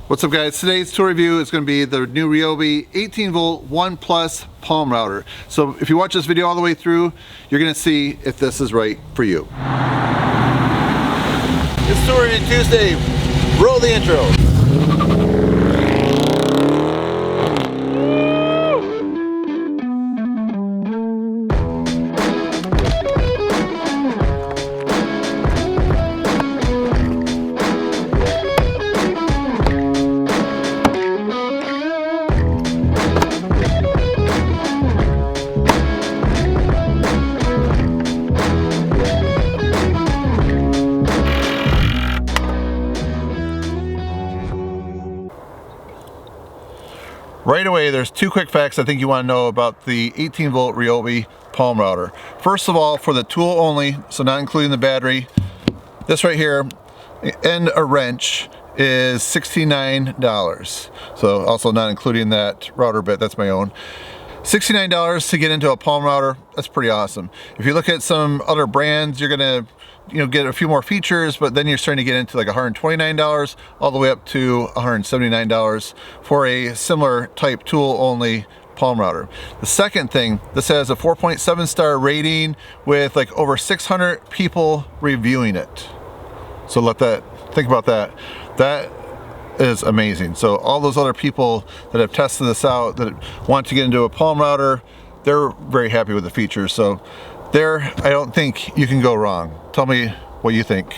What's up guys, today's tool review is going to be the new Ryobi 18V 1 Plus Palm Router. So if you watch this video all the way through, you're going to see if this is right for you. It's Tool Review Tuesday, roll the intro. Right away, there's two quick facts I think you want to know about the 18V Ryobi Palm Router. First of all, for the tool only, so not including the battery, this right here and a wrench is $69. So also not including that router bit, that's my own. $69 to get into a palm router, that's pretty awesome. If you look at some other brands, you're gonna get a few more features, but then you're starting to get into like $129 all the way up to $179 for a similar type tool only palm router. The second thing, this has a 4.7 star rating with like over 600 people reviewing it. So think about that. That is amazing. So all those other people that have tested this out, that want to get into a palm router, they're very happy with the features. So there, I don't think you can go wrong. Tell me what you think.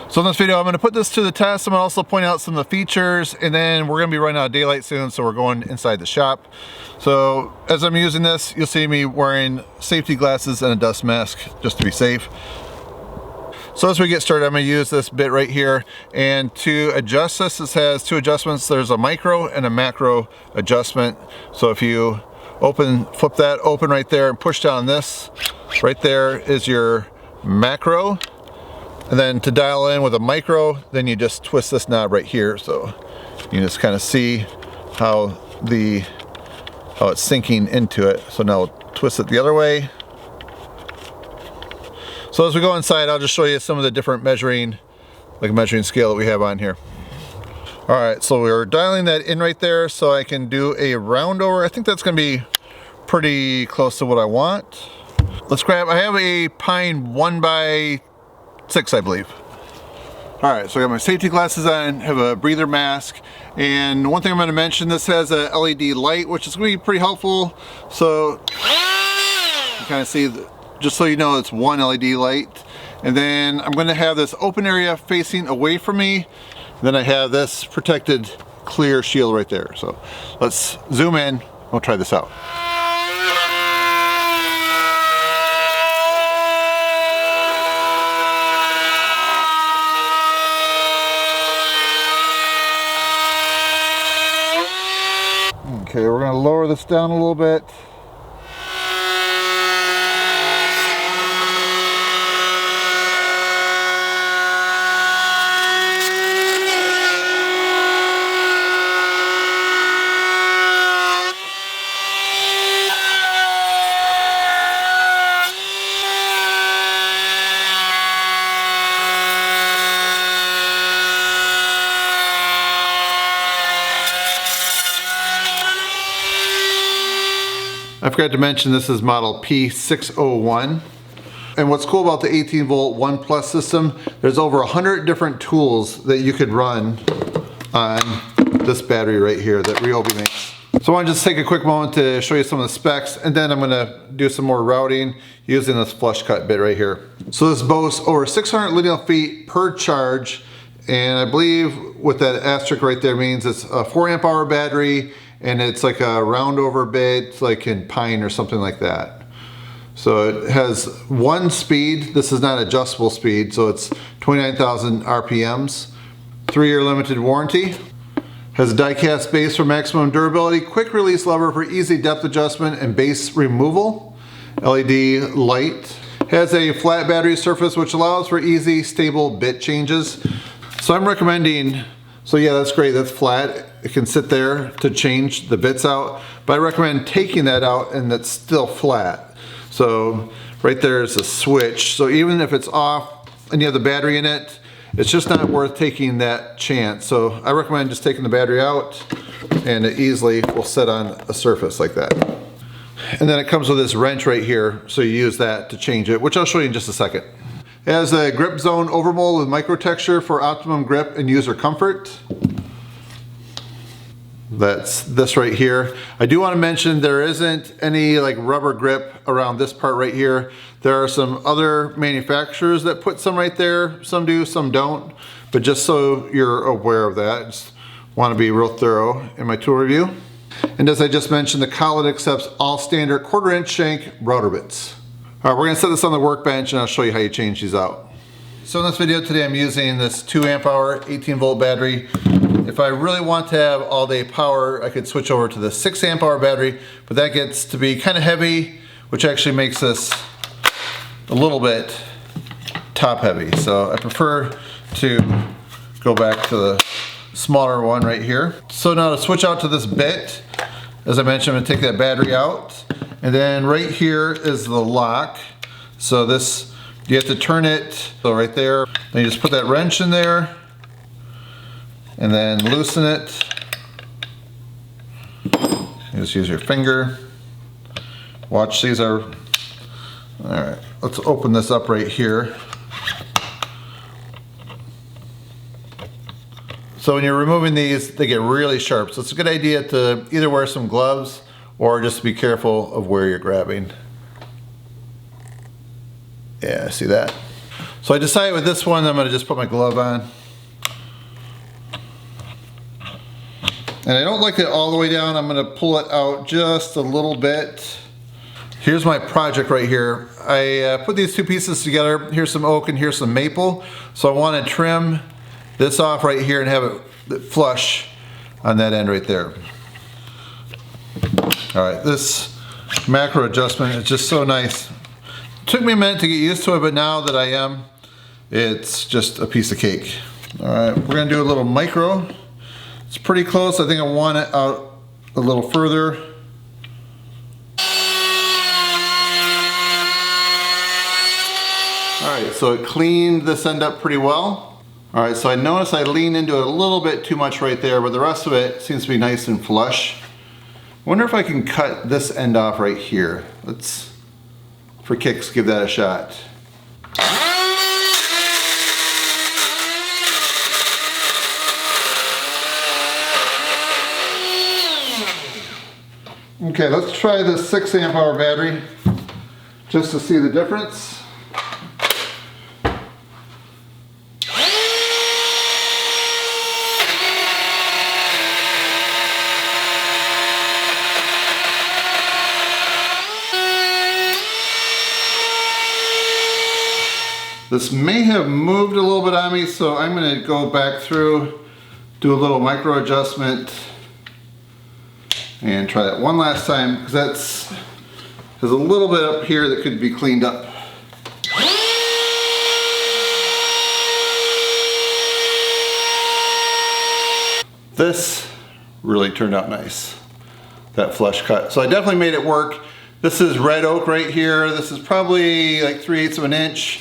So in this video, I'm going to put this to the test. I'm going to also point out some of the features, and then we're going to be running out of daylight soon, so we're going inside the shop. So as I'm using this, you'll see me wearing safety glasses and a dust mask just to be safe. So as we get started, I'm going to use this bit right here, and to adjust this has two adjustments. There's a micro and a macro adjustment. So if you flip that open right there and push down this, right there is your macro. And then to dial in with a micro, then you just twist this knob right here. So you can just kind of see how it's sinking into it. So now we'll twist it the other way. So as we go inside, I'll just show you some of the different measuring scale that we have on here. All right, so we're dialing that in right there so I can do a round over. I think that's gonna be pretty close to what I want. I have a pine 1x6, I believe. All right, so I got my safety glasses on, have a breather mask, and one thing I'm gonna mention, this has a LED light, which is gonna be pretty helpful. So you kind of see, just so you know, it's one LED light. And then I'm gonna have this open area facing away from me. Then I have this protected clear shield right there. So let's zoom in, we'll try this out. Okay, we're gonna lower this down a little bit. I forgot to mention this is model P601. And what's cool about the 18V 1 Plus system, there's over 100 different tools that you could run on this battery right here that Ryobi makes. So I want to just take a quick moment to show you some of the specs, and then I'm going to do some more routing using this flush cut bit right here. So this boasts over 600 linear feet per charge, and I believe with that asterisk right there means it's a 4 amp hour battery, and it's like a round over bit, like in pine or something like that. So it has one speed. This is not adjustable speed, so it's 29,000 RPMs. 3-year limited warranty. Has a die-cast base for maximum durability, quick release lever for easy depth adjustment and base removal. LED light. Has a flat battery surface which allows for easy, stable bit changes. So I'm recommending, so yeah, that's great, that's flat. It can sit there to change the bits out, but I recommend taking that out and that's still flat. So right there is a switch. So even if it's off and you have the battery in it, it's just not worth taking that chance. So I recommend just taking the battery out, and it easily will sit on a surface like that. And then it comes with this wrench right here, so you use that to change it, which I'll show you in just a second. It has a grip zone overmold with micro texture for optimum grip and user comfort. That's this right here. I do want to mention there isn't any like rubber grip around this part right here. There are some other manufacturers that put some right there. Some do, some don't. But just so you're aware of that, I just want to be real thorough in my tool review. And as I just mentioned, the collet accepts all standard 1/4" shank router bits. All right, we're gonna set this on the workbench and I'll show you how you change these out. So in this video today, I'm using this 2 amp hour, 18 volt battery. If I really want to have all day power, I could switch over to the 6 amp hour battery, but that gets to be kind of heavy, which actually makes this a little bit top heavy. So I prefer to go back to the smaller one right here. So now to switch out to this bit, as I mentioned, I'm gonna take that battery out. And then right here is the lock. So this, you have to turn it, so right there. Then you just put that wrench in there and then loosen it. You just use your finger. Watch, these are, all right, let's open this up right here. So when you're removing these, they get really sharp. So it's a good idea to either wear some gloves or just be careful of where you're grabbing. Yeah, see that? So I decided with this one, I'm gonna just put my glove on. And I don't like it all the way down. I'm gonna pull it out just a little bit. Here's my project right here. I put these two pieces together. Here's some oak and here's some maple. So I wanna trim this off right here and have it flush on that end right there. All right, this macro adjustment is just so nice. It took me a minute to get used to it, but now that I am, it's just a piece of cake. All right, we're gonna do a little micro. It's pretty close. I think I want it out a little further. All right, so it cleaned this end up pretty well. All right, so I noticed I leaned into it a little bit too much right there, but the rest of it seems to be nice and flush. I wonder if I can cut this end off right here. Let's, for kicks, give that a shot. Okay, let's try this 6 amp hour battery just to see the difference. This may have moved a little bit on me, so I'm going to go back through, do a little micro adjustment, and try that one last time, because there's a little bit up here that could be cleaned up. This really turned out nice, that flush cut. So I definitely made it work. This is red oak right here. This is probably like 3/8 of an inch.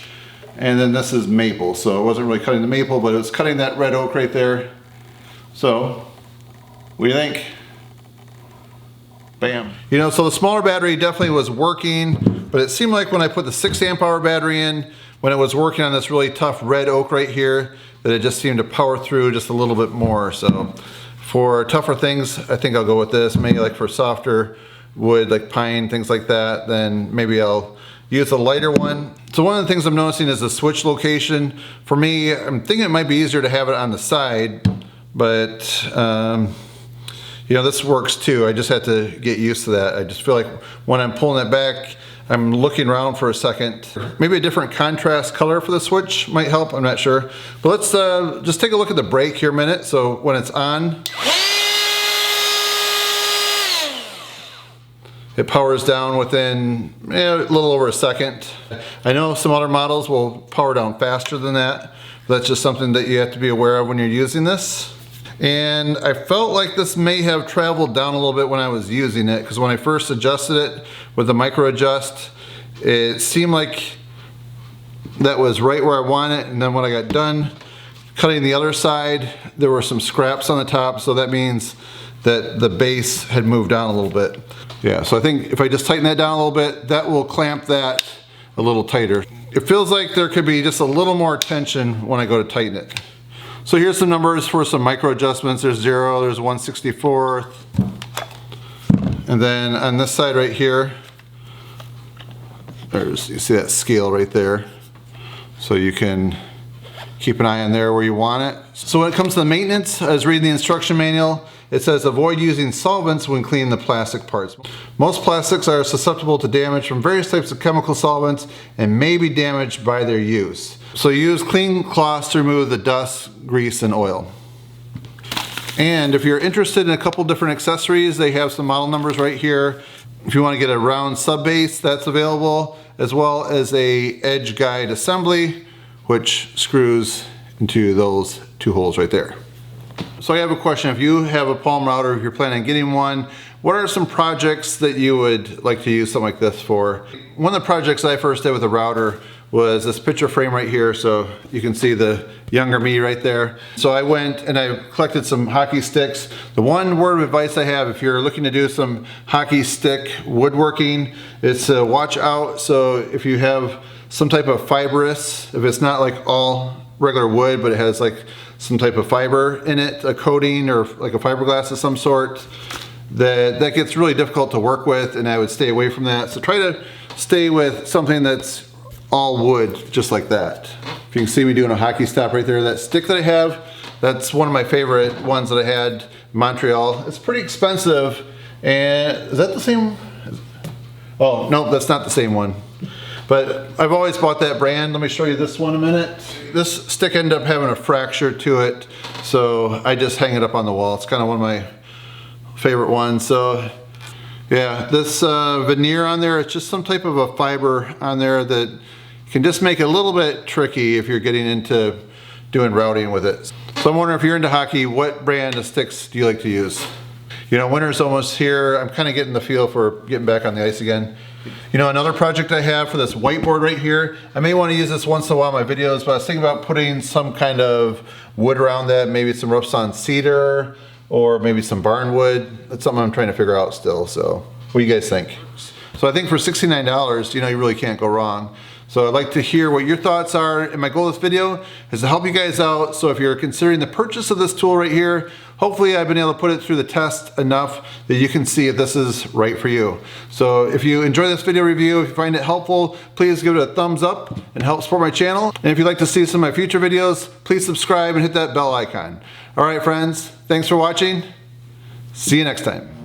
And then this is maple, so it wasn't really cutting the maple, but it was cutting that red oak right there. So, what do you think? Bam. You know, so the smaller battery definitely was working, but it seemed like when I put the 6 amp hour battery in, when it was working on this really tough red oak right here, that it just seemed to power through just a little bit more. So, for tougher things, I think I'll go with this. Maybe like for softer wood, like pine, things like that, then maybe I'll use a lighter one. So one of the things I'm noticing is the switch location. For me, I'm thinking it might be easier to have it on the side, but you know, this works too. I just have to get used to that. I just feel like when I'm pulling it back, I'm looking around for a second. Maybe a different contrast color for the switch might help, I'm not sure. But let's just take a look at the brake here a minute. So when it's on, it powers down within a little over a second. I know some other models will power down faster than that. That's just something that you have to be aware of when you're using this. And I felt like this may have traveled down a little bit when I was using it, because when I first adjusted it with the micro adjust, it seemed like that was right where I want it, and then when I got done Cutting the other side, there were some scraps on the top, so that means that the base had moved down a little bit. Yeah, so I think if I just tighten that down a little bit, that will clamp that a little tighter. It feels like there could be just a little more tension when I go to tighten it. So here's some numbers for some micro adjustments. There's 0, there's 1/64. And then on this side right here, you see that scale right there. So you can keep an eye on there where you want it. So when it comes to the maintenance, I was reading the instruction manual. It says avoid using solvents when cleaning the plastic parts. Most plastics are susceptible to damage from various types of chemical solvents and may be damaged by their use. So use clean cloths to remove the dust, grease, and oil. And if you're interested in a couple different accessories, they have some model numbers right here. If you want to get a round sub base, that's available, as well as a edge guide assembly, which screws into those 2 holes right there. So I have a question. If you have a Palm Router, if you're planning on getting one, what are some projects that you would like to use something like this for? One of the projects I first did with a router was this picture frame right here, so you can see the younger me right there. So I went and I collected some hockey sticks. The one word of advice I have if you're looking to do some hockey stick woodworking is to watch out. So if you have some type of fibrous, if it's not like all regular wood, but it has like some type of fiber in it, a coating or like a fiberglass of some sort, that gets really difficult to work with, and I would stay away from that. So try to stay with something that's all wood, just like that. If you can see me doing a hockey stop right there, that stick that I have, that's one of my favorite ones that I had in Montreal. It's pretty expensive, and is that the same? Oh, no, that's not the same one. But I've always bought that brand. Let me show you this one a minute. This stick ended up having a fracture to it, so I just hang it up on the wall. It's kind of one of my favorite ones. So yeah, this veneer on there, it's just some type of a fiber on there that can just make it a little bit tricky if you're getting into doing routing with it. So I'm wondering if you're into hockey, what brand of sticks do you like to use? You know, winter's almost here. I'm kind of getting the feel for getting back on the ice again. You know, another project I have for this whiteboard right here, I may want to use this once in a while in my videos, but I was thinking about putting some kind of wood around that, maybe some rough sawn cedar, or maybe some barn wood. That's something I'm trying to figure out still, so what do you guys think? So I think for $69, you know, you really can't go wrong. So I'd like to hear what your thoughts are, and my goal of this video is to help you guys out. So if you're considering the purchase of this tool right here, hopefully I've been able to put it through the test enough that you can see if this is right for you. So if you enjoy this video review, if you find it helpful, please give it a thumbs up and help support my channel. And if you'd like to see some of my future videos, please subscribe and hit that bell icon. All right, friends, thanks for watching. See you next time.